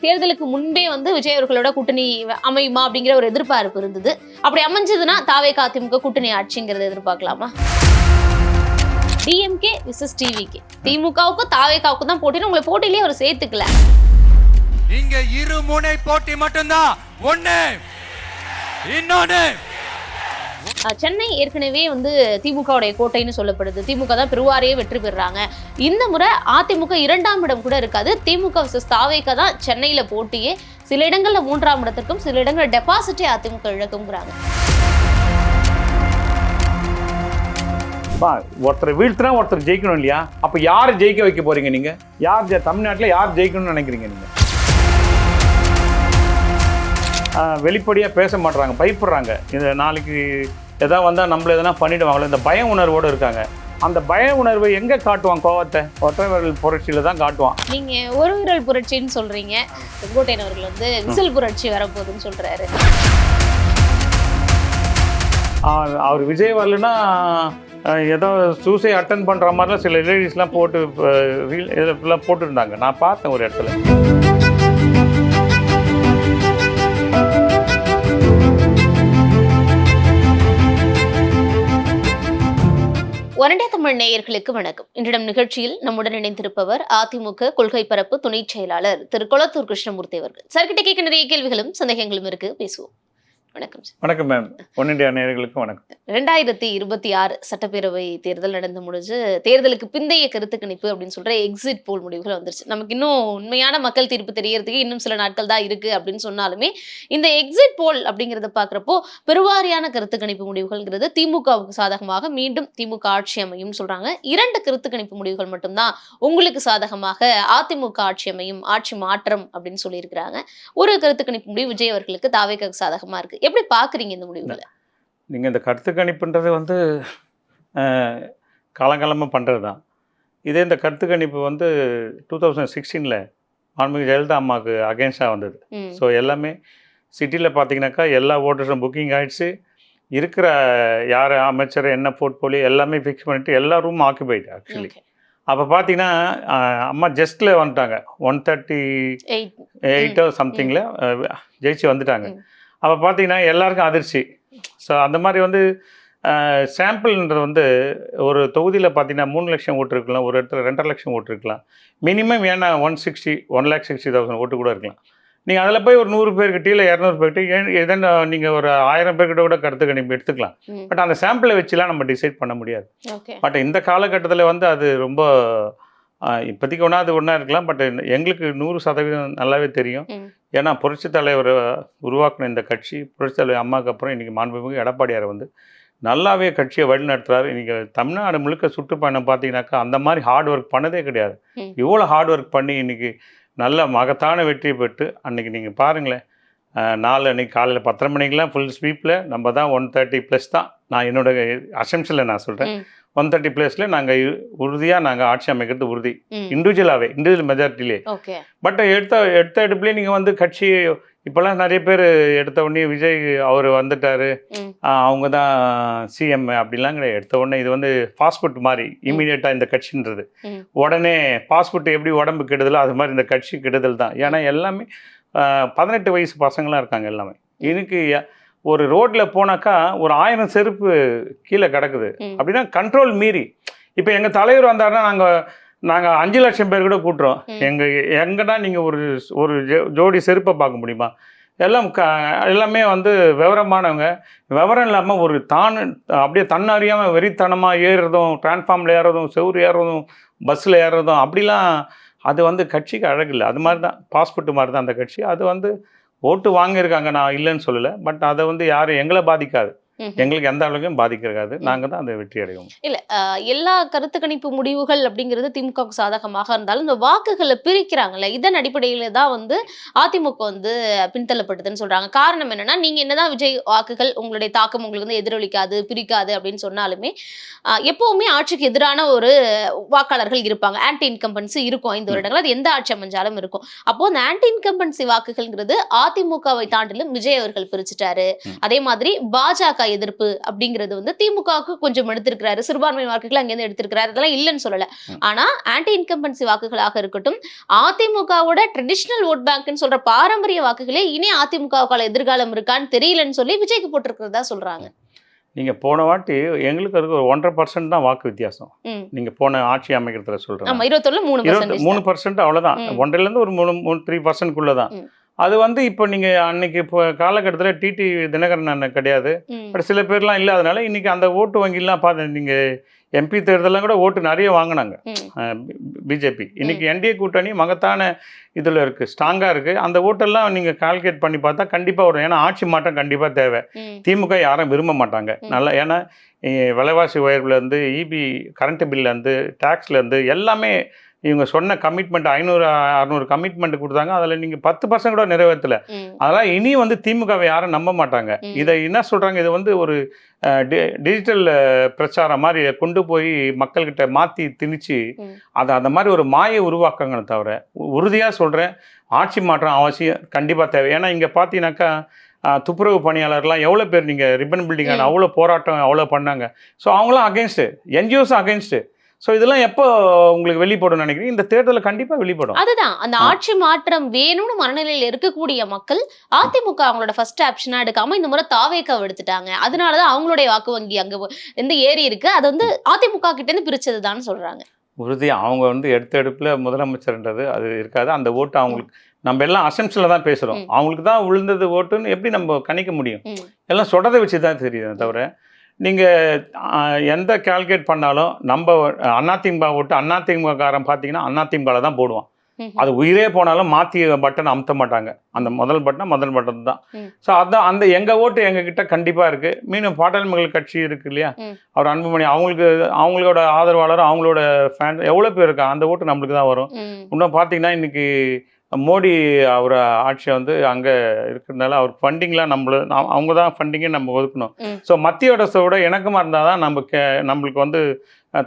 தேர்தலுக்கு முன்பே வந்து விஜய் அவர்களோட கூட்டணி அமையுமா அப்படிங்கிற ஒரு எதிர்பார்ப்பு இருந்தது. அப்படி அமைஞ்சதுன்னா தாவேகா அதிமுக கூட்டணி ஆட்சிங்கிறத எதிர்பார்க்கலாமா? டிஎம்கே விசஸ் டிவிகே, திமுகவுக்கும் தாவேகாவுக்கும் தான் போட்டின்னு உங்களை போட்டியிலேயே அவர் சேர்த்துக்கல. இங்க இரு முனை போட்டி மட்டும்தான். ஒண்ணு இன்னொன்னு. சென்னை ஏற்கனவே வந்து திமுகவுடைய கோட்டைன்னு சொல்லப்படுது. திமுக தான் பெருவாரியே வெற்றி பெறுறாங்க. இந்த முறை அதிமுக 2ஆம் இடம் கூட இருக்காது. திமுக விசஸ் தாவேகா தான் சென்னையில போட்டியே. சில இடங்கள்ல 3ஆம் இடத்திற்கும் சில இடங்கள்ல டெபாசிட்டே அதிமுக இழக்கும்ங்கிறாங்க. ஒருத்தர் வீழ்த்தினா ஒருத்தர் ஜெயிக்கணும் இல்லையா? அப்ப யாரை ஜெயிக்க வைக்க போறீங்க நீங்க? யார் தமிழ்நாட்டில் யார் ஜெயிக்கணும்னு நினைக்கிறீங்க நீங்க? வெளிப்படையாக பேச மாட்டுறாங்க, பயப்படுறாங்க. இந்த நாளைக்கு எதாவது வந்தால் நம்மள எதனா பண்ணிடுவாங்களோ இந்த பய உணர்வோடு இருக்காங்க. அந்த பய உணர்வை எங்கே காட்டுவான்? கோவத்தை ஒற்றை விரல் புரட்சியில் தான் காட்டுவான். நீங்கள் ஒரு விரல் புரட்சின்னு சொல்கிறீங்க, செங்கோட்டையன் அவர்கள் வந்து விசில் புரட்சி வரப்போகுதுன்னு சொல்கிறாரு. அவர் விஜய் வரலன்னா ஏதோ சூசை அட்டன் பண்ணுற மாதிரிலாம் சில லேடிஸ்லாம் போட்டு இதெல்லாம் போட்டுருந்தாங்க. நான் பார்த்தேன் ஒரு இடத்துல. ஒரண்டே தமிழ் நேயர்களுக்கு வணக்கம். இன்றிடம் நிகழ்ச்சியில் நம்முடன் இணைந்திருப்பவர் அதிமுக கொள்கை பரப்பு துணை செயலாளர் திரு கொளத்தூர் கிருஷ்ணமூர்த்தி அவர்கள். சார்கிட்ட கேட்க நிறைய கேள்விகளும் சந்தேகங்களும் இருக்கு, பேசுவோம். வணக்கம் சார். வணக்கம் மேம். ஒன் இண்டியா நேயர்களுக்கு வணக்கம். 2026 சட்டப்பேரவை தேர்தல் நடந்து முடிஞ்சு தேர்தலுக்கு பிந்தைய கருத்து கணிப்பு அப்படின்னு சொல்ற எக்ஸிட் போல் முடிவுகள் வந்துருச்சு. நமக்கு இன்னும் உண்மையான மக்கள் தீர்ப்பு தெரியறதுக்கு இன்னும் சில நாட்கள் தான் இருக்கு அப்படின்னு சொன்னாலுமே இந்த எக்ஸிட் போல் அப்படிங்கிறத பாக்குறப்போ பெருவாரியான கருத்து கணிப்பு முடிவுகள்ங்கிறது திமுகவுக்கு சாதகமாக மீண்டும் திமுக ஆட்சி அமையும் சொல்றாங்க. 2 கருத்து கணிப்பு முடிவுகள் மட்டும்தான் உங்களுக்கு சாதகமாக அதிமுக ஆட்சி அமையும், ஆட்சி மாற்றம் அப்படின்னு சொல்லியிருக்கிறாங்க. ஒரு கருத்து கணிப்பு முடிவு விஜய் அவர்களுக்கு தாவேகா சாதகமா இருக்கு. எப்படி பாக்குறீங்க இந்த முடிவுகளை? நீங்கள் இந்த கருத்து கணிப்புன்றது வந்து காலங்காலமாக பண்ணுறது தான். இதே இந்த கருத்து கணிப்பு வந்து 2016 மாண்புமிகு ஜெயலலிதா அம்மாவுக்கு அகேன்ஸ்டாக வந்தது. ஸோ எல்லாமே சிட்டியில் பார்த்தீங்கன்னாக்கா எல்லா ஓட்டர்ஸும் புக்கிங் ஆகிடுச்சு. இருக்கிற யார் அமைச்சர் என்ன போர்ட்ஃபோலியோ எல்லாமே ஃபிக்ஸ் பண்ணிவிட்டு எல்லா ரூமும் ஆக்குபைடு ஆக்சுவலி. அப்போ பார்த்தீங்கன்னா அம்மா ஜஸ்ட்டில் வந்துட்டாங்க, 138 சம்திங்கில் ஜெயிச்சு வந்துட்டாங்க. அப்போ பார்த்தீங்கன்னா எல்லாருக்கும் அதிர்ச்சி. ஸோ அந்த மாதிரி வந்து சாம்பிள்ன்றது வந்து ஒரு தொகுதியில் பார்த்தீங்கன்னா 3 லட்சம் ஓட்டு இருக்கலாம், ஒரு இடத்துல 2.5 லட்சம் ஓட்டு இருக்கலாம். மினிமம் ஏன்னா 1,60,000 ஓட்டு கூட இருக்கலாம். நீங்கள் அதில் போய் ஒரு 100 பேர்கிட்ட இல்லை 200 பேர்கிட்ட எதனா நீங்கள் ஒரு 1000 பேர்கிட்ட கூட கருத்து கணிப்பு எடுத்துக்கலாம். பட் அந்த சாம்பிளை வச்சுலாம் நம்ம டிசைட் பண்ண முடியாது. பட் இந்த காலகட்டத்தில் வந்து அது ரொம்ப இப்போதைக்கு ஒன்றா இருக்கலாம். பட் எங்களுக்கு 100% நல்லாவே தெரியும். ஏன்னா புரட்சித் தலைவர் உருவாக்கின இந்த கட்சி, புரட்சித் தலைவர் அம்மாவுக்கு அப்புறம் இன்றைக்கி மாண்புமிகு எடப்பாடியார் வந்து நல்லாவே கட்சியை வழி நடத்துகிறாரு. இன்றைக்கி தமிழ்நாடு முழுக்க சுற்றுப்பயணம் பார்த்தீங்கன்னாக்கா அந்த மாதிரி ஹார்ட் ஒர்க் பண்ணதே கிடையாது. இவ்வளோ ஹார்ட் ஒர்க் பண்ணி இன்றைக்கி நல்ல மகத்தான வெற்றி பெற்று அன்றைக்கி நீங்கள் பாருங்களேன், அன்றைக்கி காலையில் 10:30 மணிக்கெலாம் ஃபுல் ஸ்வீப்பில் நம்ம தான் 130+ தான். நான் என்னோட அசம்ஷனில் நான் சொல்கிறேன், 130+ நாங்கள் உறுதியாக நாங்கள் ஆட்சி அமைக்கிறது உறுதி. இண்டிவிஜுவல் மெஜாரிட்டிலே. பட் எடுத்த எடுப்புலேயே நீங்கள் வந்து கட்சி இப்போல்லாம் நிறைய பேர் எடுத்த உடனே விஜய் அவர் வந்துட்டார், அவங்க தான் சிஎம் அப்படிலாம் கிடையாது. எடுத்த உடனே இது வந்து ஃபாஸ்ட் மாதிரி இமீடியட்டாக இந்த கட்சின்றது உடனே ஃபாஸ்ட் எப்படி உடம்பு கெடுதலோ அது மாதிரி இந்த கட்சி கெடுதல் தான். ஏன்னா எல்லாமே 18 வயசு பசங்களாம் இருக்காங்க எல்லாமே. எனக்கு ஒரு ரோட்டில் போனாக்கா ஒரு 1000 செருப்பு கீழே கிடக்குது அப்படின்னா கண்ட்ரோல் மீறி. இப்போ எங்கள் தலைவர் வந்தாருன்னா நாங்கள் 5 லட்சம் பேர் கூட கூட்டுறோம். எங்கன்னா நீங்கள் ஒரு ஜோடி செருப்பை பார்க்க முடியுமா? எல்லாமே வந்து விவரமானவங்க. விவரம் இல்லாமல் ஒரு அப்படியே தன்னறியாமல் வெறித்தனமாக ஏறுறதும், டிரான்ஸ்ஃபார்மில் ஏறுறதும், செவுறு ஏறுறதும், பஸ்ஸில் ஏறுறதும் அப்படிலாம் அது வந்து கட்சிக்கு அழகில்லை. அது மாதிரி தான் பாஸ்போர்ட் மாதிரி தான் அந்த கட்சி. அது வந்து ஓட்டு வாங்கியிருக்காங்க, நான் இல்லைன்னு சொல்லலை. பட் அதை வந்து யாரும் எங்களை பாதிக்காது, எங்களுக்கு எந்த அளவுக்கும் பாதிக்கிறாது. நாங்கள் தான் அதை வெற்றி அடைவோம். இல்லை, எல்லா கருத்து கணிப்பு முடிவுகள் அப்படிங்கிறது திமுகவுக்கு சாதகமாக இருந்தாலும் இந்த வாக்குகளை பிரிக்கிறாங்கல்ல, இதன் அடிப்படையில் தான் வந்து அதிமுக வந்து பின்தள்ளப்பட்டதுன்னு சொல்றாங்க. காரணம் என்னன்னா, நீங்க என்னதான் விஜய் வாக்குகள் உங்களுடைய தாக்கம் உங்களுக்கு வந்து எதிரொலிக்காது, பிரிக்காது அப்படின்னு சொன்னாலுமே எப்பவுமே ஆட்சிக்கு எதிரான ஒரு வாக்காளர்கள் இருப்பாங்க. ஆன்டி இன்கம்பன்சி இருக்கும் 5 வருடங்கள், அது எந்த ஆட்சி அமைஞ்சாலும் இருக்கும். அப்போ அந்த ஆன்டி இன்கம்பன்சி வாக்குகள்ங்கிறது அதிமுகவை தாண்டிலும் விஜய் அவர்கள் பிரிச்சுட்டாரு. அதே மாதிரி பாஜக எதிர்ப்பு அப்படிங்கிறது வந்து திமுகவுக்கு கொஞ்சம் எடுத்திருக்கிறாரு, சிறுபான்மை வாக்குகள் அங்கேருந்து எடுத்திருக்கிறாரு, அதெல்லாம் இல்லைன்னு சொல்லல. ஆனா ஆன்டி இன்கம்பன்சி வாக்குகளாக இருக்கட்டும், அதிமுகவோட ட்ரெடிஷனல் ஓட் பேங்க்னு சொல்ற பாரம்பரிய வாக்குகளே இனி அதிமுகவுக்கான எதிர்காலம் இருக்கான்னு தெரியலன்னு சொல்லி விஜய்க்கு போட்டிருக்கிறதா சொல்றாங்க. நீங்க போன வாட்டி எங்களுக்கு அதுக்கு ஒரு 1.5% தான் வாக்கு வித்தியாசம். நீங்க போன ஆட்சி அமைக்கிறதுல சொல்றேன். ஆமா 21ல 3% 3% அவ்வளவுதான். 1.5லேருந்து ஒரு 3% தான். அது வந்து இப்போ நீங்க அன்னைக்கு இப்போ காலகட்டத்தில் டிடி தினகரன் அண்ணன் கிடையாது. பட் சில பேர்லாம் இல்லாதனால இன்னைக்கு அந்த ஓட்டு வங்கிலாம் பார்த்து நீங்க எம்பி தேர்தலாம் கூட ஓட்டு நிறைய வாங்கினாங்க பிஜேபி. இன்னைக்கு என்டிஏ கூட்டணி மகத்தான இதில் இருக்குது, ஸ்ட்ராங்காக இருக்குது. அந்த ஓட்டெல்லாம் நீங்கள் கால்குலேட் பண்ணி பார்த்தா கண்டிப்பாக வரும். ஏன்னா ஆட்சி மாற்றம் கண்டிப்பாக தேவை. திமுக யாரும் விரும்ப மாட்டாங்க நல்லா. ஏன்னா விலைவாசி உயர்வுலேருந்து இபி கரண்ட் பில்லேருந்து டேக்ஸ்லேருந்து எல்லாமே இவங்க சொன்ன கமிட்மெண்ட் 500-600 கமிட்மெண்ட் கொடுத்தாங்க. அதில் நீங்கள் 10% கூட நிறைவேற்றலை. அதெல்லாம் இனி வந்து திமுகவை யாரும் நம்ப மாட்டாங்க. இதை என்ன சொல்கிறாங்க, இது வந்து ஒரு டிஜிட்டல் பிரச்சாரம் மாதிரி கொண்டு போய் மக்கள்கிட்ட மாற்றி திணிச்சு அதை அந்த மாதிரி ஒரு மாயை உருவாக்குங்களே தவிர, உறுதியாக சொல்கிறேன் ஆட்சி மாற்றம் அவசியம் கண்டிப்பாக தேவை. ஏன்னா இங்கே பார்த்தீங்கன்னாக்கா துப்புரவு பணியாளர்லாம் எவ்வளோ பேர் நீங்கள் ரிப்பன் பில்டிங் அவ்வளோ போராட்டம் அவ்வளோ பண்ணாங்க. ஸோ அவங்களாம் அகெயின்ஸ்டு, என்ஜிஓஸும் அகெயின்ஸ்டு. ஸோ இதெல்லாம் எப்போ உங்களுக்கு வெளிப்படும் நினைக்கிறீங்க? இந்த தேர்தலில் கண்டிப்பாக வெளிப்படும். அதுதான் அந்த ஆட்சி மாற்றம் வேணும்னு மனநிலையில் இருக்கக்கூடிய மக்கள் அதிமுக அவங்களோட ஃபர்ஸ்ட் ஆப்ஷனா எடுக்காம இந்த முறை தாவேக்காவை எடுத்துட்டாங்க. அதனாலதான் அவங்களுடைய வாக்கு வங்கி அங்க எந்த ஏரி இருக்கு அது வந்து அதிமுக கிட்ட இருந்து பிரிச்சதுதான் சொல்றாங்க. உறுதியாக அவங்க வந்து எடுப்பில் முதலமைச்சர்ன்றது அது இருக்காது. அந்த ஓட்டு அவங்களுக்கு நம்ம எல்லாம் அசம்ஷனில் தான் பேசுகிறோம். அவங்களுக்கு தான் விழுந்தது ஓட்டுன்னு எப்படி நம்ம கணிக்க முடியும்? எல்லாம் சொல்கிறத வச்சு தான் தெரியுது தவிர நீங்கள் எந்த கால்குலேட் பண்ணாலும் நம்ம அதிமுக ஓட்டு அதிமுககாரன் பார்த்தீங்கன்னா அதிமுகவில் தான் போடுவான். அது உயிரே போனாலும் மாற்றி பட்டன் அமுத்த மாட்டாங்க. அந்த முதல் பட்டன் தான். ஸோ அதான் அந்த எங்கள் ஓட்டு எங்ககிட்ட கண்டிப்பாக இருக்குது. மீண்டும் பாட்டாளி மக்கள் கட்சி இருக்குது இல்லையா, அவர் அன்புமணி அவங்களோட ஆதரவாளரும் அவங்களோட ஃபேன் எவ்வளோ பேர் இருக்கா, அந்த ஓட்டு நம்மளுக்கு தான் வரும். இன்னும் பார்த்தீங்கன்னா இன்றைக்கி மோடி அவர் ஆட்சியை வந்து அங்கே இருக்கிறதுனால அவர் ஃபண்டிங்லாம் அவங்க தான் ஃபண்டிங்கே நம்ம ஒதுக்கணும். ஸோ மத்திய அரசோட இணக்கமாக இருந்தால் தான் நம்மளுக்கு வந்து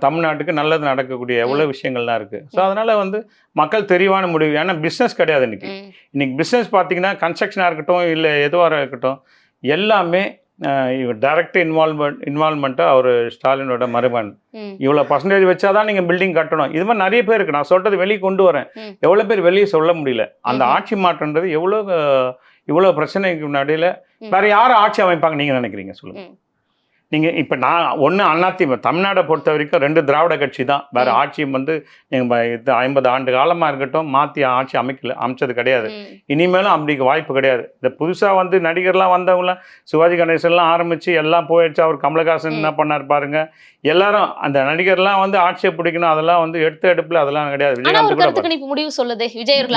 தமிழ்நாட்டுக்கு நல்லது நடக்கக்கூடிய எவ்வளோ விஷயங்கள்லாம் இருக்குது. ஸோ அதனால் வந்து மக்கள் தெளிவான முடிவு. ஏன்னா பிஸ்னஸ் கிடையாது இன்னைக்கு பிஸ்னஸ் பார்த்தீங்கன்னா கன்ஸ்ட்ரக்ஷனாக இருக்கட்டும் இல்லை எதுவாக இருக்கட்டும் எல்லாமே டைரக்ட் இன்வால்மெண்ட்டாக அவர் ஸ்டாலினோட மருமகன் இவ்வளோ பர்சன்டேஜ் வச்சாதான் நீங்கள் பில்டிங் கட்டணும். இது மாதிரி நிறைய பேர் இருக்குது. நான் சொல்கிறது வெளியே கொண்டு வரேன். எவ்வளோ பேர் வெளியே சொல்ல முடியல. அந்த ஆட்சி மாற்றன்றது இவ்வளோ பிரச்சனைக்கு நடுவில் வேற யாரும் ஆட்சி அமைப்பாங்க நீங்கள் நினைக்கிறீங்க சொல்லுங்கள்? நீங்கள் இப்போ நான் அதிமுக தமிழ்நாடை பொறுத்த வரைக்கும் 2 திராவிட கட்சி தான். வேறு ஆட்சி வந்து நீங்கள் 50 ஆண்டு காலமாக இருக்கட்டும் மாற்றி ஆட்சி அமைச்சது கிடையாது. இனிமேலும் அப்படி வாய்ப்பு கிடையாது. இந்த புதுசாக வந்து நடிகர்லாம் வந்தவங்களாம் சிவாஜி கணேசன்லாம் ஆரம்பித்து எல்லாம் போயிடுச்சு. அவர் கமலஹாசன் என்ன பண்ணார் பாருங்க. எல்லாரும் அந்த நடிகர்லாம் வந்து ஆட்சியை பிடிக்கணும் அதெல்லாம் வந்து எடுப்பில் அதெல்லாம் கிடையாது. விஜயகாந்த் கூட முடிவு சொல்லுது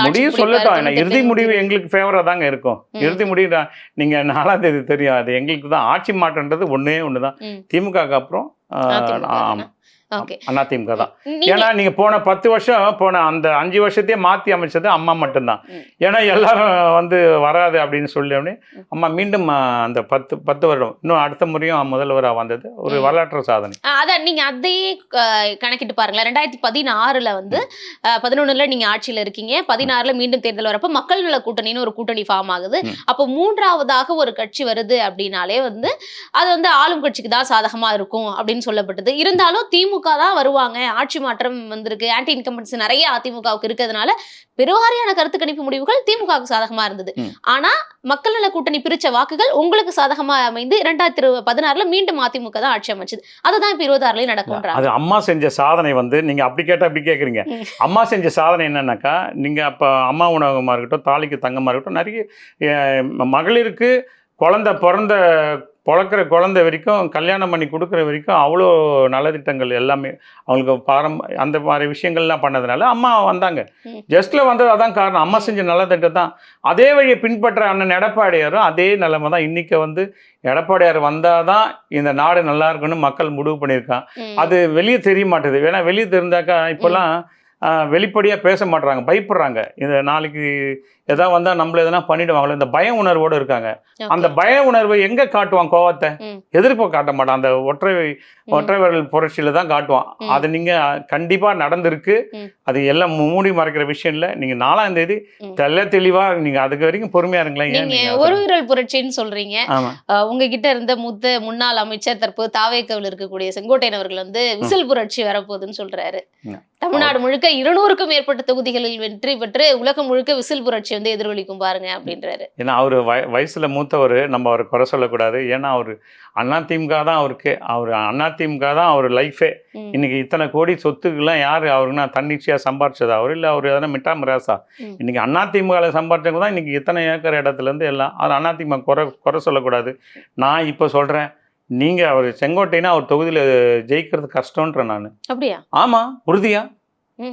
முடிவு சொல்லட்டும். இறுதி முடிவு எங்களுக்கு ஃபேவராக தாங்க இருக்கும். இறுதி முடிவு நீங்கள் 4ஆம் தேதி தெரியும். அது எங்களுக்கு தான் ஆட்சி மாற்றன்றது ஒன்றே ஒன்று தான். திமுகக்கு அப்புறம் அதிமுக தான். ஏன்னா நீங்க போன 10 வருஷம் போன அந்த 5 வருஷத்தையே மாற்றி அமைச்சது அம்மா மட்டும்தான். ஏன்னா எல்லாரும் வந்து வராது அப்படின்னு சொல்லி அம்மா மீண்டும் அந்த 10 வருடம் இன்னும் அடுத்த முறையும் முதல்வராக வந்தது ஒரு வரலாற்று சாதனை. அதான் நீங்க அதையே கணக்கிட்டு பாருங்களேன். 2016 வந்து 11ல நீங்க ஆட்சியில இருக்கீங்க, 16ல மீண்டும் தேர்தல் வரப்ப மக்கள் நல கூட்டணின்னு ஒரு கூட்டணி ஃபார்ம் ஆகுது. அப்போ 3ஆவதாக ஒரு கட்சி வருது அப்படின்னாலே வந்து அது வந்து ஆளும் கட்சிக்கு தான் சாதகமா இருக்கும் அப்படின்னு சொல்லப்பட்டது. இருந்தாலும் திமுக தான் வருவாங்க, ஆட்சி மாற்றம் வந்திருக்கு, ஆன்டி இன்கம்பன்சி நிறைய அதிமுகவுக்கு இருக்கிறதுனால பெருவாரியான கருத்து கணிப்பு முடிவுகள் திமுகவுக்கு சாதகமா இருந்தது. ஆனா மக்கள் நல கூட்டணி பிரிச்ச வாக்குகள் உங்களுக்கு சாதகமா அமைந்து 2016ல மீண்டும் அதிமுக தான் ஆட்சி அமைச்சது. அதுதான் இப்ப 26ல நடக்கும். அது அம்மா செஞ்ச சாதனை வந்து நீங்க அப்படி கேட்டா அப்படி கேக்குறீங்க. அம்மா செஞ்ச சாதனை என்னன்னாக்கா நீங்க அப்ப அம்மா உணவகமா இருக்கட்டும், தாலிக்கு தங்கமா இருக்கட்டும், நிறைய மகளிருக்கு பிறக்கிற குழந்தை வரைக்கும் கல்யாணம் பண்ணி கொடுக்குற வரைக்கும் அவ்வளோ நலத்திட்டங்கள் எல்லாமே அவங்களுக்கு அந்த மாதிரி விஷயங்கள்லாம் பண்ணதுனால அம்மா வந்தாங்க. ஜஸ்ட்ல வந்தது அதான் காரணம். அம்மா செஞ்ச நலத்திட்டம் தான். அதே வழியை பின்பற்ற அண்ணன் எடப்பாடியாரும் அதே நிலைமை தான். இன்னைக்கு வந்து எடப்பாடியார் வந்தாதான் இந்த நாடு நல்லா இருக்குன்னு மக்கள் முடிவு பண்ணியிருக்கான். அது வெளியே தெரிய மாட்டேது. ஏன்னா வெளியே தெரிந்தாக்கா இப்போல்லாம் வெளிப்படையாக பேச மாட்றாங்க, பயப்படுறாங்க. இந்த நாளைக்கு எதாவது வந்தால் நம்மள எதனா பண்ணிடுவாங்களோ இந்த பய உணர்வோடு இருக்காங்க. அந்த பய உணர்வை எங்கே காட்டுவான்? கோவத்தை எதிர்ப்பை காட்ட மாட்டான். அந்த ஒற்றை விரல் புரட்சியில் தான் காட்டுவான். அது நீங்கள் கண்டிப்பாக நடந்திருக்கு. அது எல்லாம் மூடி மறைக்கிற விஷயம் இல்லை. நீங்கள் 4ஆம் தேதி தெளிவாக நீங்கள் அதுக்கு வரைக்கும் பொறுமையாக இருங்களேன். நீங்க ஒரு விரல் புரட்சின்னு சொல்றீங்க. உங்ககிட்ட இருந்த முன்னாள் அமைச்சர் தற்போது தாவேக்காவில் இருக்கக்கூடிய செங்கோட்டையன் அவர்கள் வந்து விசில் புரட்சி வரப்போகுதுன்னு சொல்றாரு. தமிழ்நாடு முழுக்க 200க்கும் மேற்பட்ட தொகுதிகளில் வெற்றி பெற்று உலகம் முழுக்க விசில் புரட்சி வந்து எதிரொலிக்கும் பாருங்க அப்படின்றாரு. ஏன்னா அவரு வயசுல மூத்தவர், நம்ம அவரை குறை சொல்லக்கூடாது. ஏன்னா அவரு அதிமுக தான் அதிமுக தான் அவர் லைஃபே. இன்னைக்கு இத்தனை கோடி சொத்துக்கெல்லாம் யாரு அவருன்னா தன்னிச்சையா சம்பாரிச்சதா அவர் இல்லை அவர் எதனா மிட்டா மிராசா? இன்னைக்கு அதிமுக சம்பாரிச்சவங்க தான் இன்னைக்கு இத்தனை ஏக்கர் இடத்துல இருந்து எல்லாம். அது அதிமுக குறை சொல்லக்கூடாது. நான் இப்போ சொல்றேன், நீங்க அவர் செங்கோட்டைனா அவர் தொகுதியில ஜெயிக்கிறது கஷ்டம்ன்ற நான். அப்படியா? ஆமா, உறுதியா.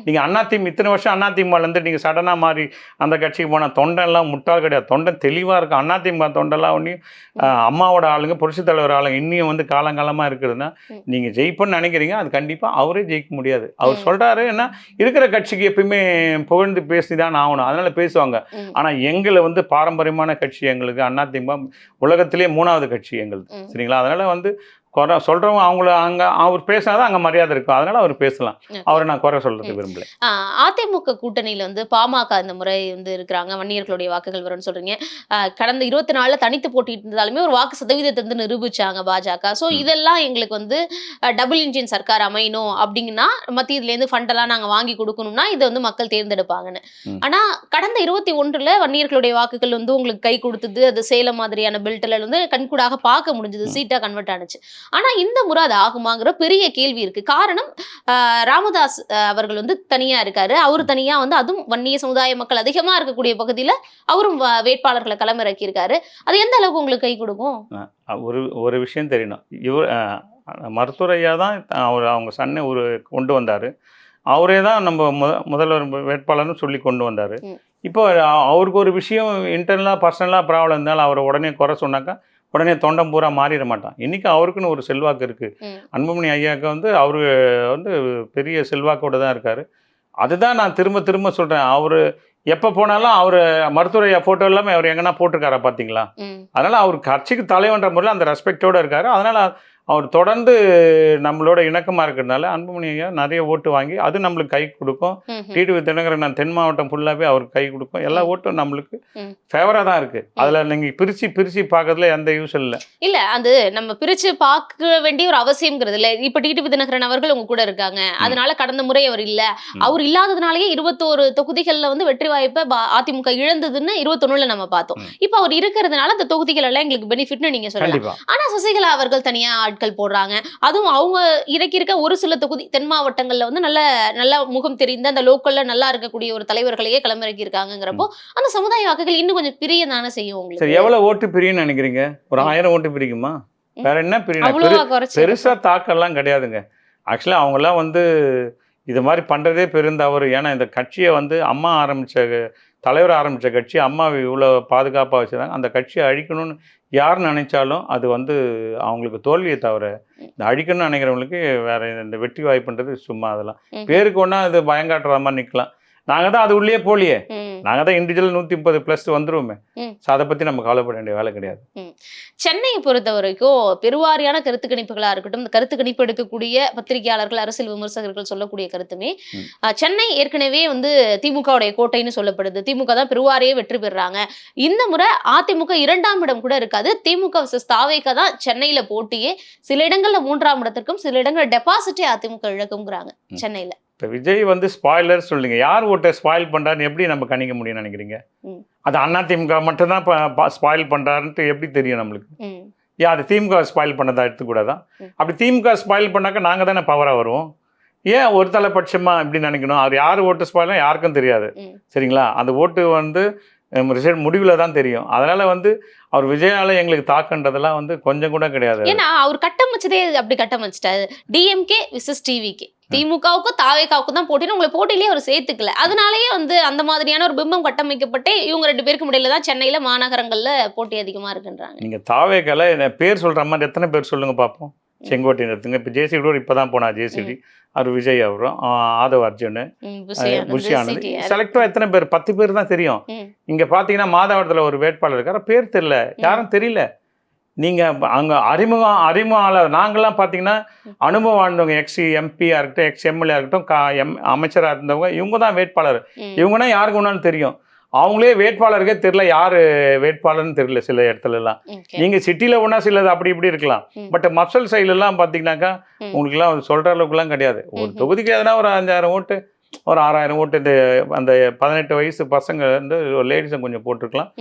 நீங்க இத்தனை வருஷம் அதிமுகலேருந்து நீங்க சடனா மாறி அந்த கட்சிக்கு போன தொண்டெல்லாம் முட்டாள் கிடையாது. தொண்டன் தெளிவா இருக்கும். அதிமுக தொண்டெல்லாம் ஒன்றையும் அம்மாவோட ஆளுங்க, புரட்சி தலைவர் ஆளுங்க இன்னும் வந்து காலங்காலமா இருக்குதுன்னா நீங்க ஜெயிப்போன்னு நினைக்கிறீங்க. அது கண்டிப்பா அவரே ஜெயிக்க முடியாது. அவர் சொல்றாரு, ஏன்னா இருக்கிற கட்சிக்கு எப்பயுமே புகழ்ந்து பேசிதான் ஆகணும், அதனால பேசுவாங்க. ஆனா எங்களை வந்து பாரம்பரியமான கட்சி எங்களுக்கு அதிமுக, உலகத்திலேயே 3வது கட்சி எங்களுக்கு. சரிங்களா? அதனால வந்து குறை சொல்றவங்க அவர் பேசினாதான் அங்க மரியாதை இருக்கும். அதனால அவர் பேசலாம். அவரை நான் குறை சொல்றது விரும்பல. அதிமுக கூட்டணியில வந்து பாமக இந்த முறை வந்து இருக்கிறாங்க, வன்னியர்களுடைய வாக்குகள் வரும்னு சொல்றீங்க. கடந்த 24 தனித்து போட்டிட்டு இருந்தாலுமே ஒரு வாக்கு சதவீதத்தை வந்து நிரூபிச்சாங்க பாஜக. சோ இதெல்லாம் எங்களுக்கு வந்து டபுள் இன்ஜின் சர்க்கார் அமையணும் அப்படிங்கன்னா மத்தியில இருந்து ஃபண்ட் எல்லாம் நாங்க வாங்கி கொடுக்கணும்னா இதை வந்து மக்கள் தேர்ந்தெடுப்பாங்கன்னு. ஆனா கடந்த 21ல வன்னியர்களுடைய வாக்குகள் வந்து உங்களுக்கு கை கொடுத்தது. அது சேலம் மாதிரியான பெல்ட்ல வந்து கண்கூடாக பார்க்க முடிஞ்சது, சீட்டா கன்வெர்ட் ஆனிச்சு. ஆனா இந்த முறை அது ஆகுமாங்கிற பெரிய கேள்வி இருக்கு. காரணம், ராமதாஸ் அவர்கள் வந்து தனியா இருக்காரு. அவரு தனியா வந்து அதுவும் வன்னிய சமுதாய மக்கள் அதிகமா இருக்கக்கூடிய பகுதியில அவரும் வேட்பாளர்களை களமிறக்கி இருக்காரு. அது எந்த அளவுக்கு உங்களுக்கு கை கொடுக்கும்? ஒரு விஷயம் தெரியணும். மருத்துவர் ஐயா தான் அவங்க சன்னை கொண்டு வந்தாரு. அவரே தான் நம்ம முதல்வர் வேட்பாளர்னு சொல்லி கொண்டு வந்தாரு. இப்போ அவருக்கு ஒரு விஷயம் இன்டர்னலாக பர்சனலாக ப்ராப்ளம் இருந்தாலும் அவரை உடனே குறை சொன்னாக்கா உடனே தொண்டம் பூரா மாறிட மாட்டான். இன்னைக்கு அவருக்குன்னு ஒரு செல்வாக்கு இருக்கு. அன்புமணி ஐயாவுக்கு வந்து அவரு வந்து பெரிய செல்வாக்கோடு தான் இருக்காரு. அதுதான் நான் திரும்ப திரும்ப சொல்றேன். அவரு எப்போ போனாலும் அவர் மருத்துவர் ஐயா ஃபோட்டோ எல்லாமே அவர் எங்கன்னா போட்டிருக்காரா பார்த்தீங்களா? அதனால அவர் கட்சிக்கு தலைவன்ற முறையில் அந்த ரெஸ்பெக்டோடு இருக்காரு. அதனால அவர் தொடர்ந்து நம்மளோட இணக்கமாக இருக்கிறதுனால அன்புமணி ஐயா நிறைய ஓட்டு வாங்கி அது நம்மளுக்கு கை கொடுக்கும். டிடிவி தினகரன் நான் தென் மாவட்டம் ஃபுல்லாகவே அவருக்கு கை கொடுக்கும். எல்லா ஓட்டும் நம்மளுக்கு ஃபேவராக தான் இருக்குது. அதில் நீங்கள் பிரித்து பார்க்கறதுல எந்த யூஸ் இல்லை. இல்லை, அது நம்ம பிரித்து பார்க்க வேண்டிய ஒரு அவசியம்ங்கிறது இல்லை. இப்போ டிடிவி தினகரன் அவர்கள் உங்க கூட இருக்காங்க. அதனால கடந்த முறை அவர் இல்லை, அவர் இல்லாததுனாலேயே 21 தொகுதிகளில் வந்து வெற்றி வாய்ப்பை அதிமுக இழந்ததுன்னு 21ல நம்ம பார்த்தோம். இப்போ அவர் இருக்கிறதுனால அந்த தொகுதிகள் எல்லாம் எங்களுக்கு பெனிஃபிட்னு நீங்கள் சொல்லலாம். ஆனால் சசிகலா அவர்கள் தனியாக போடுறாங்க. அதுவும் அவங்க இருக்க ஒரு சில தொகுதி தென் மாவட்டங்கள்ல வந்து நல்ல முகம் தெரிந்த அந்த லோக்கல்ல நல்லா இருக்கக்கூடிய ஒரு தலைவர்களையே களமிறக்கி இருக்காங்கிறப்போ அந்த சமுதாய வாக்குகள் இன்னும் கொஞ்சம் பிரிய தானே செய்யும். உங்களுக்கு சரி, எவ்வளவு ஓட்டு பிரியும் நினைக்கிறீங்க? ஒரு 1000 ஓட்டு பிரிக்குமா? வேற என்ன பிரியும்? பெருசா தாக்கம்லாம் கிடையாதுங்க. ஆக்சுவலா அவங்க எல்லாம் வந்து இது மாதிரி பண்றதே பெருந்தவறு. ஏன்னா இந்த கட்சியை வந்து அம்மா தலைவர் ஆரம்பித்த கட்சி, அம்மாவை இவ்வளோ பாதுகாப்பாக வச்சுருந்தாங்க. அந்த கட்சியை அழிக்கணும்னு யார் நினைச்சாலும் அது வந்து அவங்களுக்கு தோல்வியை தவிர இந்த அழிக்கணும்னு நினைக்கிறவங்களுக்கு வேற இந்த வெற்றி வாய்ப்புன்றது சும்மா. அதெல்லாம் பேருக்கு ஒன்றா அது பயங்காட்டுற மாதிரி நிற்கலாம். நாங்கள் தான் அது உள்ளே போலியே, நாங்கள் தான் இண்டிவிஜுவல் 130+ வந்துருவோமே. ஸோ அதை பற்றி நம்ம கவலைப்பட வேண்டிய வேலை கிடையாது. சென்னையை பொறுத்த வரைக்கும் பெருவாரியான கருத்து கணிப்புகளாக இருக்கட்டும், இந்த கருத்து கணிப்பு எடுக்கக்கூடிய பத்திரிகையாளர்கள், அரசியல் விமர்சகர்கள் சொல்லக்கூடிய கருத்துமே சென்னை ஏற்கனவே வந்து திமுகவுடைய கோட்டைன்னு சொல்லப்படுது. திமுக தான் பெருவாரியே வெற்றி பெறுறாங்க. இந்த முறை அதிமுக 2ஆம் இடம் கூட இருக்காது. திமுக தாவேக தான் சென்னையில போட்டியே. சில இடங்கள்ல 3ஆம் இடத்திற்கும் சில இடங்கள்ல டெபாசிட்டே அதிமுக இழக்குங்கிறாங்க சென்னையில. இப்போ விஜய் வந்து ஸ்பாய்லர் சொல்லுங்க. யார் ஓட்டை ஸ்பாயில் பண்ணுறாருன்னு எப்படி நம்ம கணிக்க முடியும்னு நினைக்கிறீங்க? அது அதிமுக மட்டும்தான் ஸ்பாயில் பண்ணுறாருன்ட்டு எப்படி தெரியும் நம்மளுக்கு? ஏன் அது திமுக ஸ்பாயில் பண்ணதா எடுத்துக்கூடாதா? அப்படி திமுக ஸ்பாயில் பண்ணாக்கா நாங்கள் தானே பவராக வருவோம். ஏன் ஒரு தலைப்பட்சமாக இப்படி நினைக்கணும்? அவர் யார் ஓட்டு ஸ்பாயிலும் யாருக்கும் தெரியாது. சரிங்களா? அந்த ஓட்டு வந்து ரிசல்ட் முடிவில் தான் தெரியும். அதனால வந்து அவர் விஜயால எங்களுக்கு தாக்கன்றதெல்லாம் வந்து கொஞ்சம் கூட கிடையாது. ஏன்னா அவர் கட்டமைச்சதே அப்படி கட்டமைச்சிட்டாரு. டிஎம்கே விசஸ் டிவிகே, திமுகவுக்கும் தாவேகாவுக்கும் தான் போட்டின்னு உங்களை போட்டியிலேயே அவர் சேர்த்துக்கல. அதனாலேயே வந்து அந்த மாதிரியான ஒரு பிம்பம் கட்டமைக்கப்பட்டு இவங்க 2 பேருக்கு முடியல தான் சென்னையில மாநகரங்கள்ல போட்டி அதிகமா இருக்குன்றாங்க. நீங்க தாவேகால பேர் சொல்ற மாதிரி எத்தனை பேர் சொல்லுங்க பார்ப்போம். செங்கோட்டையன் எடுத்துங்க. இப்போ ஜேசிடி கூட இப்போ தான் போனா ஜேசிடி. அவர் விஜய் அவரும் ஆதவ் அர்ஜுன், புஷி ஆனந்த். செலக்டராக எத்தனை பேர்? 10 பேர் தான் தெரியும். இங்கே பார்த்தீங்கன்னா மாதாவரத்தில் ஒரு வேட்பாளர் இருக்கார், பேர் தெரியல, யாரும் தெரியல. நீங்கள் அங்கே அறிமுகம் நாங்கள்லாம் பார்த்தீங்கன்னா அனுபவம் வாழ்ந்தவங்க, எக்ஸ் எம்பியாக இருக்கட்டும், எக்ஸ் எம்எல்ஏ இருக்கட்டும், அமைச்சராக இருந்தவங்க, இவங்க தான் வேட்பாளர். இவங்கன்னா யாருக்கு ஒன்றாலும் தெரியும். அவங்களே வேட்பாளருக்கே தெரியல, யார் வேட்பாளர்னு தெரியல சில இடத்துலலாம். நீங்கள் சிட்டியில் ஒன்றா சிலது அப்படி இப்படி இருக்கலாம், பட் மப்சல் சைட்லலாம் பார்த்தீங்கன்னாக்கா உங்களுக்குலாம் சொல்கிற அளவுக்குலாம் கிடையாது. ஒரு தொகுதிக்கு எதனா ஒரு 5000 ஓட்டு, ஒரு 6000 ஓட்டு, இந்த அந்த 18 வயசு பசங்க வந்து லேடிஸை கொஞ்சம் போட்டிருக்கலாம்.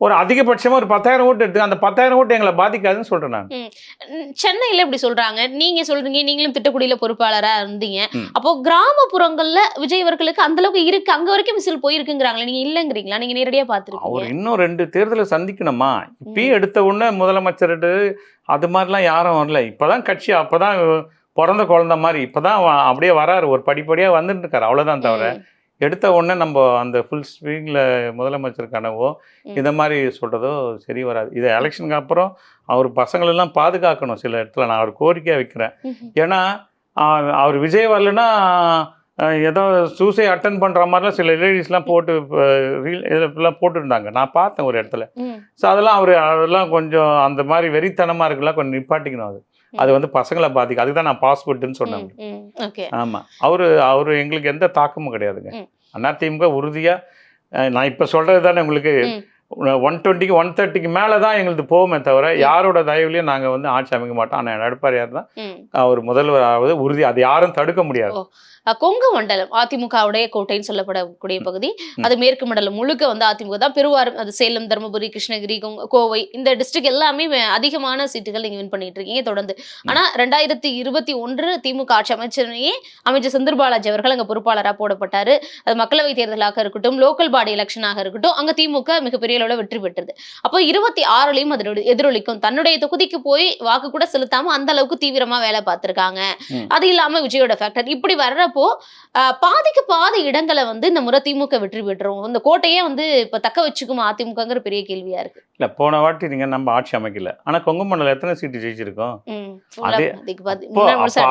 ஒரு அதிகபட்சமாக ஒரு 10,000 ஓட்டு எடுத்து அந்த 10,000 ஓட்டு எங்களை பாதிக்காதுன்னு சொல்கிறேன் நான். சென்னையில் இப்படி சொல்கிறாங்க, நீங்கள் சொல்கிறீங்க, நீங்களும் திட்டக்குடியில் பொறுப்பாளராக இருந்தீங்க. அப்போ கிராமப்புறங்களில் விஜய் அவர்களுக்கு அந்த அளவுக்கு இருக்கு, அங்கே வரைக்கும் விசில் போயிருக்குங்கிறாங்களே, நீங்கள் இல்லைங்கிறீங்களா? நீங்கள் நேரடியாக பார்த்துருக்கீங்க. அவர் இன்னும் 2 தேர்தலை சந்திக்கணுமா? இப்பயும் எடுத்த உடனே முதலமைச்சர் அது மாதிரிலாம் யாரும் வரல. இப்போதான் கட்சி, அப்போதான் பிறந்த குழந்தை மாதிரி இப்போதான் அப்படியே வராரு, ஒரு படிப்படியாக வந்துட்டு இருக்காரு, அவ்வளோதான். தவிர எடுத்த உடனே நம்ம அந்த ஃபுல் ஸ்விங்கில் முதலமைச்சர் கனவோ இந்த மாதிரி சொல்கிறதோ சரி வராது. இது எலெக்ஷனுக்கு அப்புறம் அவர் பசங்களெல்லாம் பாதுகாக்கணும். சில இடத்துல நான் அவர் கோரிக்கையாக வைக்கிறேன். ஏன்னா அவர் விஜய் வரலன்னா ஏதோ சூசை அட்டன் பண்ணுற மாதிரிலாம் சில லேடிஸ்லாம் போட்டு இதெல்லாம் போட்டுருந்தாங்க, நான் பார்த்தேன் ஒரு இடத்துல. ஸோ அதெல்லாம் கொஞ்சம் அந்த மாதிரி வெறித்தனமாக இருக்குல்லாம் கொஞ்சம் நிப்பாட்டிக்கணும். அது வந்து பசங்களை பாதிக்கும். அதுக்கு தான் நான் பாஸ்போர்ட்டுன்னு சொன்னேன். ஆமாம், அவரு எங்களுக்கு எந்த தாக்கமும் கிடையாதுங்க. அதிமுக உறுதியாக, நான் இப்போ சொல்கிறது தானே உங்களுக்கு, 120க்கு 130க்கு மேலே தான் எங்களுக்கு போகுமே தவிர யாரோட தயவுலையும் நாங்கள் வந்து ஆட்சி அமைக்க மாட்டோம். ஆனால் எடப்பாடியார் தான் அவர் முதல்வராவது உறுதி, அது யாரும் தடுக்க முடியாது. கொங்கு மண்டலம் அதிமுகவுடைய கோட்டைன்னு சொல்லப்படக்கூடிய பகுதி, அது மேற்கு மண்டலம் முழுக்க வந்து அதிமுக தான். பெருவாரம், அது சேலம், தருமபுரி, கிருஷ்ணகிரி, கோவை, இந்த டிஸ்ட்ரிக்ட் எல்லாமே அதிகமான சீட்டுகள் நீங்க வின் பண்ணிட்டு இருக்கீங்க தொடர்ந்து. ஆனா 2021 திமுக ஆட்சி அமைச்சர் செந்தில் பாலாஜி அவர்கள் அங்க பொறுப்பாளராக போடப்பட்டாரு. அது மக்களவை தேர்தலாக இருக்கட்டும், லோக்கல் பாடி எலெக்ஷனாக இருக்கட்டும், அங்க திமுக மிகப்பெரிய அளவுல வெற்றி பெற்றது. அப்போ 26லயும் அதோட எதிரொலிக்கும். தன்னுடைய தொகுதிக்கு போய் வாக்கு கூட செலுத்தாம அந்த அளவுக்கு தீவிரமா வேலை பார்த்திருக்காங்க. அது இல்லாம விஜயோட ஃபேக்டர் இப்படி வர்ற பாதிக்கு பாதி இடங்களை வந்து இந்த முறை திமுக வெற்றி பெற்றோம். இந்த கோட்டையே வந்து இப்ப தக்க வச்சுக்குமா அதிமுகங்கிற பெரிய கேள்வியா இருக்கு. இல்ல, போன வாட்டி நீங்க நம்ம ஆட்சி அமைக்கல, ஆனா கொங்கு மண்டலம் எத்தனை சீட்டு ஜெயிச்சிருக்கோம்?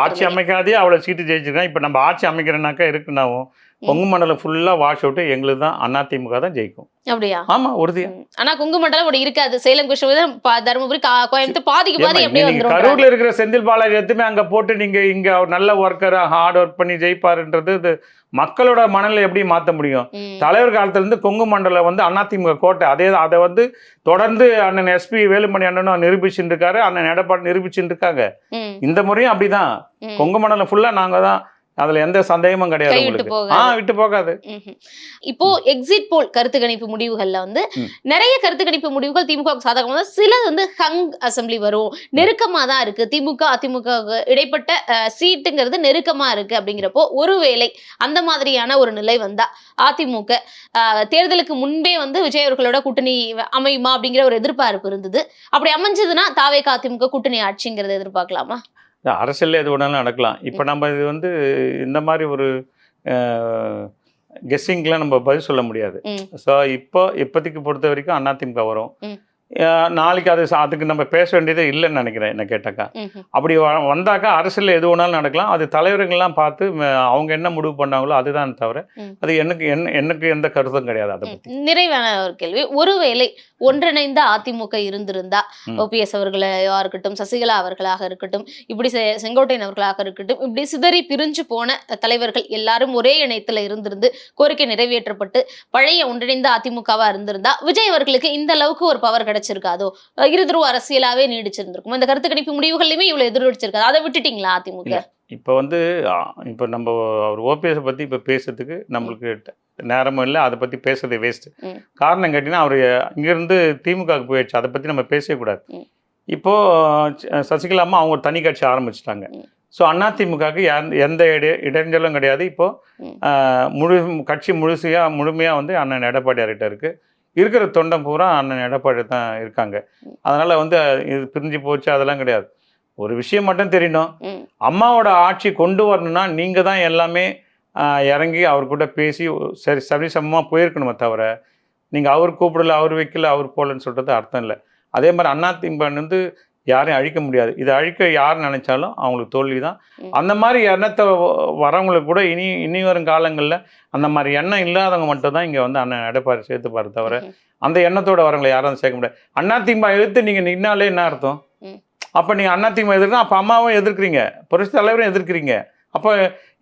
ஆட்சி அமைக்காதே அவ்வளவு சீட்டு ஜெயிச்சிருக்கோம். இப்ப நம்ம ஆட்சி அமைக்கிறனாக்கா இருக்குன்னாவும் கொங்கு மண்டலம் ஃபுல்லா வாஷ் அவுட் எங்களுக்கு தான், அதிமுக தான் ஜெயிக்கும். அப்படியா? ஆமா, உறுதியா. ஆனா கொங்கு மண்டலம் அப்படி இருக்காது. சேலம், கிருஷ்ணகிரி, தருமபுரி, கோயம்புத்தூர் பாதிக்கு பாதி அப்படியே வந்துரும். கரூர்ல இருக்கிற செந்தில் பாலாஜி எதுவுமே அங்க போட்டு நீங்க இங்க நல்ல ஒர்க்கர் ஹார்ட் ஒர்க் பண்ணி ஜெயிப்பாருன்றது இது மக்களோட மனநிலை எப்படி மாற்ற முடியும்? தலைவர் காலத்துல இருந்து கொங்கு மண்டலம் வந்து அதிமுக கோட்டை. அதை வந்து தொடர்ந்து அண்ணன் எஸ்பி வேலுமணி அண்ணனும் நிரூபிச்சுட்டு இருக்காரு, அண்ணன் எடப்பாடி நிரூபிச்சுட்டு இருக்காங்க. இந்த முறையும் அப்படிதான். கொங்கு மண்டலம் ஃபுல்லா நாங்க தான், அதுல எந்த சந்தேகமும் கிடையாது. விட்டு போகாது. இப்போ எக்ஸிட் போல் கருத்து கணிப்பு முடிவுகள்ல வந்து நிறைய கருத்து கணிப்பு முடிவுகள் திமுக சாதகமா, சில வந்து ஹங் அசெம்பிளி வரும், நெருக்கமா தான் இருக்கு, திமுக அதிமுக இடைப்பட்ட சீட்டுங்கிறது நெருக்கமா இருக்கு. அப்படிங்கிறப்போ ஒருவேளை அந்த மாதிரியான ஒரு நிலை வந்தா அதிமுக தேர்தலுக்கு முன்பே வந்து விஜய் அவர்களோட கூட்டணி அமையுமா அப்படிங்கிற ஒரு எதிர்பார்ப்பு இருந்தது. அப்படி அமைஞ்சதுன்னா தாவேக அதிமுக கூட்டணி ஆட்சிங்கிறத எதிர்பார்க்கலாமா? அரசியல் எது வேணாலும் நடக்கலாம். இப்போ நம்ம இது வந்து இந்த மாதிரி ஒரு கெஸ்ஸிங்லாம் நம்ம பதில் சொல்ல முடியாது. ஸோ இப்போதைக்கு பொறுத்த வரைக்கும் அதிமுக வரும். நாளைக்கு அதுக்கு நம்ம பேச வேண்டியதே இல்லைன்னு நினைக்கிறேன், என்ன கேட்டாக்கா. அப்படி வந்தாக்கா அரசியல் எது வேணாலும் நடக்கலாம். அது தலைவர்கள்லாம் பார்த்து அவங்க என்ன முடிவு பண்ணாங்களோ அதுதான் தவிர அது எனக்கு எந்த கருத்தும் கிடையாது. அதை பற்றி நிறைவான ஒரு கேள்வி, ஒருவேளை ஒன்றிணைந்த அதிமுக இருந்திருந்தா ஓபிஎஸ் அவர்களாக இருக்கட்டும், சசிகலா அவர்களாக இருக்கட்டும், இப்படி செங்கோட்டையன் அவர்களாக இருக்கட்டும், இப்படி சிதறி பிரிஞ்சு போன தலைவர்கள் எல்லாரும் ஒரே இணையத்துல இருந்திருந்து கோரிக்கை நிறைவேற்றப்பட்டு பழைய ஒன்றிணைந்த அதிமுகவா இருந்திருந்தா விஜய் அவர்களுக்கு இந்த அளவுக்கு ஒரு பவர் கிடைச்சிருக்காதோ, இருதுருவ அரசியலாவே நீடிச்சிருந்திருக்கும். இந்த கருத்து கணிப்பு முடிவுகள்லையுமே இவ்வளவு எதிர்வச்சிருக்காது. அதை விட்டுட்டீங்களா அதிமுக? இப்போ வந்து இப்போ நம்ம அவர் ஓபிஎஸ் பற்றி இப்போ பேசுறதுக்கு நம்மளுக்கு நேரமும் இல்லை, அதை பற்றி பேசுறதே வேஸ்ட்டு. காரணம் கேட்டிங்கன்னா அவர் இங்கேருந்து திமுகவுக்கு போயிடுச்சு, அதை பற்றி நம்ம பேசவே கூடாது. இப்போது சசிகலா அம்மா அவங்க ஒரு தனி கட்சி ஆரம்பிச்சிட்டாங்க. ஸோ அதிமுகவுக்கு எந்த இடைஞ்சலும் கிடையாது. இப்போது கட்சி முழுமையாக வந்து அண்ணன் எடப்பாடியார்கிட்ட இருக்குது. இருக்கிற தொண்டம் பூரா அண்ணன் எடப்பாடி தான் இருக்காங்க. அதனால் வந்து இது பிரிஞ்சு போச்சு அதெல்லாம் கிடையாது. ஒரு விஷயம் மட்டும் தெரியணும், அம்மாவோட ஆட்சி கொண்டு வரணும்னா நீங்கள் தான் எல்லாமே இறங்கி அவர்கிட்ட பேசி சரிசமமாக போயிருக்கணுமே தவிர நீங்கள் அவர் கூப்பிடல, அவர் வைக்கல, அவர் போகலன்னு சொல்கிறது அர்த்தம் இல்லை. அதே மாதிரி அதிமுக வந்து யாரையும் அழிக்க முடியாது. இதை அழிக்க யார் நினைச்சாலும் அவங்களுக்கு தோல்வி தான். அந்த மாதிரி எண்ணத்தை வரவங்களுக்கு கூட இனி வரும் காலங்களில் அந்த மாதிரி எண்ணம் இல்லாதவங்க மட்டும் தான் இங்கே வந்து அண்ணன் எடப்பாடி சேர்த்துப்பாரு தவிர அந்த எண்ணத்தோட வரவங்களை யாரும் சேர்க்க முடியாது. அதிமுக எதிர்த்து நீங்கள் நின்னாலே என்ன அர்த்தம்? அப்போ நீங்கள் அதிமுக எதிர்க்கா அப்போ அம்மாவும் எதிர்க்கிறீங்க, புரட்சி தலைவரும் எதிர்க்கிறீங்க, அப்போ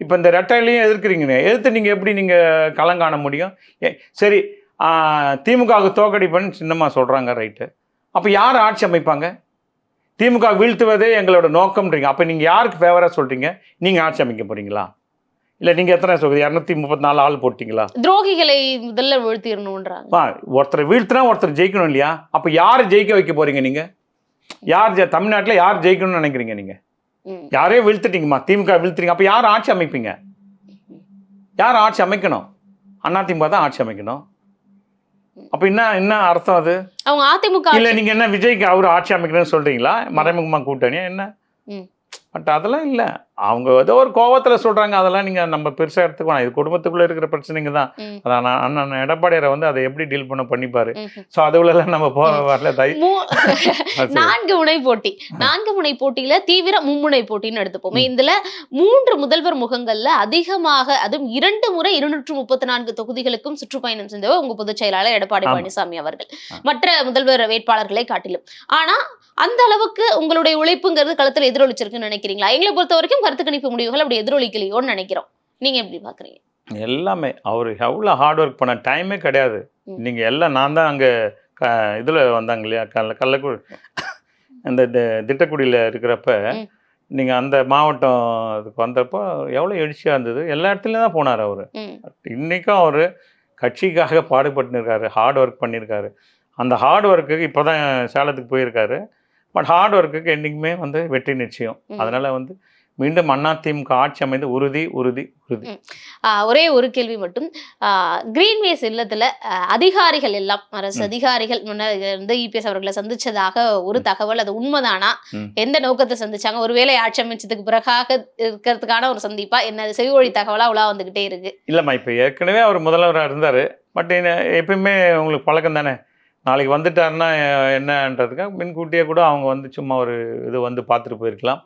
இப்போ இந்த ரெட்டையிலையும் எதிர்க்கிறீங்க. எதிர்த்து நீங்கள் எப்படி நீங்கள் களம் காண முடியும்? சரி, திமுகவுக்கு தோக்கடிப்பன்னு சின்னம்மா சொல்கிறாங்க, ரைட்டு. அப்போ யார் ஆட்சி அமைப்பாங்க? திமுக வீழ்த்துவதே எங்களோட நோக்கம்ன்றீங்க. அப்போ நீங்கள் யாருக்கு ஃபேவராக சொல்கிறீங்க? நீங்கள் ஆட்சி அமைக்க போகிறீங்களா? இல்லை நீங்கள் எத்தனை சொல்லுது 234 ஆள் போட்டிங்களா? துரோகிகளை முதல்ல வீழ்த்திடணுன்றாங்க. ஒருத்தரை வீழ்த்தினா ஒருத்தர் ஜெயிக்கணும் இல்லையா? அப்போ யார் ஜெயிக்க வைக்க போகிறீங்க நீங்கள்? யார் தமிழ்நாட்டில் யார் ஜெயிக்கணும்னு நினைக்கிறீங்க நீங்கள்? யாரையும் வீழ்த்திட்டீங்கம்மா, திமுக வீழ்த்துறீங்க. அப்போ யார் ஆட்சி அமைப்பீங்க? யார் ஆட்சி அமைக்கணும்? அதிமுக தான் ஆட்சி அமைக்கணும். அப்போ என்ன அர்த்தம் அது? அவங்க அதிமுக இல்லை நீங்கள் என்ன விஜய்க்கு அவர் ஆட்சி அமைக்கணும்னு சொல்கிறீங்களா? மறைமுகமாக கூட்டணியா என்ன? பட் அதெல்லாம் இல்லை, அவங்க ஏதோ ஒரு கோவத்தில் சொல்கிறாங்க. அதெல்லாம் நீங்கள் நம்ம பெருசாக எடுத்துக்கலாம். இது குடும்பத்துக்குள்ளே இருக்கிற பிரச்சனைங்க தான். அதான் அண்ணன் எடப்பாடியாரை வந்து அதை எப்படி டீல் பண்ணிப்பார். ஸோ அதுக்குள்ளெல்லாம் நம்ம போக வரல. 4 முனை போட்டி, 4 முனை போட்டியில தீவிர மும்முனை போட்டின்னு எடுத்துப்போமே. இதுல 3 முதல்வர் முகங்கள்ல அதிகமாக, அதுவும் 2 முறை 234 தொகுதிகளுக்கும் சுற்றுப்பயணம் செஞ்சவர் உங்க பொதுச் செயலாளர் எடப்பாடி பழனிசாமி அவர்கள், மற்ற முதல்வர் வேட்பாளர்களை காட்டிலும். ஆனா அந்த அளவுக்கு உங்களுடைய உழைப்புங்கிறது களத்துல எதிரொலிச்சிருக்குன்னு நினைக்கிறீங்களா? எங்களை பொறுத்த வரைக்கும் கருத்து கணிப்பு முடிவுகள் அப்படி எதிரொலிக்கலையோன்னு நினைக்கிறோம். நீங்க எப்படி பாக்குறீங்க? எல்லாமே அவர் எவ்வளோ ஹார்ட் ஒர்க் பண்ண டைமே கிடையாது. நீங்கள் எல்லாம் நான் தான் அங்கே இதில் வந்தாங்க இல்லையா, கள்ளக்குடி இந்த திட்டக்குடியில் இருக்கிறப்ப நீங்கள் அந்த மாவட்டம் இதுக்கு வந்தப்போ எவ்வளோ எழுச்சியாக இருந்தது. எல்லா இடத்துலையும் தான் போனார் அவர். இன்றைக்கும் அவர் கட்சிக்காக பாடுபட்டுருக்காரு, ஹார்ட் ஒர்க் பண்ணியிருக்காரு. அந்த ஹார்ட் ஒர்க்குக்கு இப்போ தான் சேலத்துக்கு போயிருக்காரு. பட் ஹார்ட் ஒர்க்குக்கு என்றைக்குமே வந்து வெற்றி நிச்சயம். அதனால் வந்து மீண்டும் அதிமுக ஆட்சி அமைந்து உறுதி உறுதி உறுதி. ஒரே ஒரு கேள்வி மட்டும். கிரீன்வேஸ் இல்லத்துல அதிகாரிகள் எல்லாம், அரசு அதிகாரிகள் வந்து இபிஎஸ் அவர்களை சந்திச்சதாக ஒரு தகவல், அது உண்மைதானா? எந்த நோக்கத்தை சந்திச்சாங்க? ஒருவேளை ஆட்சி அமைச்சதுக்கு பிறகாக இருக்கிறதுக்கான ஒரு சந்திப்பா? என்ன செவிவழி தகவலா உலா வந்துகிட்டே இருக்கு? இல்லம்மா, இப்போ ஏற்கனவே அவர் முதல்வராக இருந்தார். பட் எப்பயுமே உங்களுக்கு பழக்கம் தானே, நாளைக்கு வந்துட்டாருன்னா என்னன்றதுக்காக முன்கூட்டியே கூட அவங்க வந்து சும்மா ஒரு இது வந்து பார்த்துட்டு போயிருக்கலாம்.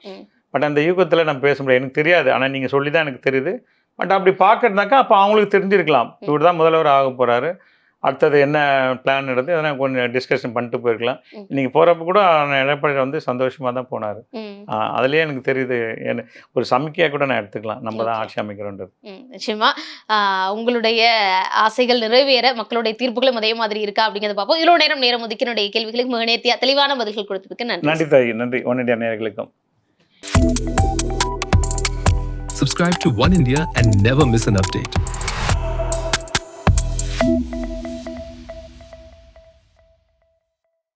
பட் அந்த யூகத்தில் நம்ம பேச முடியாது, எனக்கு தெரியாது. ஆனால் நீங்கள் சொல்லி தான் எனக்கு தெரியுது. பட் அப்படி பார்க்கறதுனாக்கா அப்போ அவங்களுக்கு தெரிஞ்சிருக்கலாம், இவர் தான் முதல்வர் ஆக போகிறாரு, அடுத்தது என்ன பிளான் எடுத்து அதனால் கொஞ்சம் டிஸ்கஷன் பண்ணிட்டு போயிருக்கலாம். நீங்கள் போகிறப்ப கூட எடப்பாடி வந்து சந்தோஷமாக தான் போனார். அதுலேயே எனக்கு தெரியுது, ஒரு சமிக்கையாக கூட நான் எடுத்துக்கலாம், நம்ம தான் ஆட்சி அமைக்கிறோன்றது. நிச்சயமா உங்களுடைய ஆசைகள் நிறைவேற மக்களுடைய தீர்ப்புகளும் அதே மாதிரி இருக்கா அப்படிங்கிறத பார்ப்போம். இவ்வளோ நேரம் ஒதுக்கினுடைய கேள்விகளுக்கு மிக நேர்த்தியா தெளிவான பதில்கள் கொடுத்ததுக்கு நன்றி. நன்றி தாய், நன்றி. ஒன் இந்தியா நேயர்களுக்கும். Subscribe to One India and never miss an update.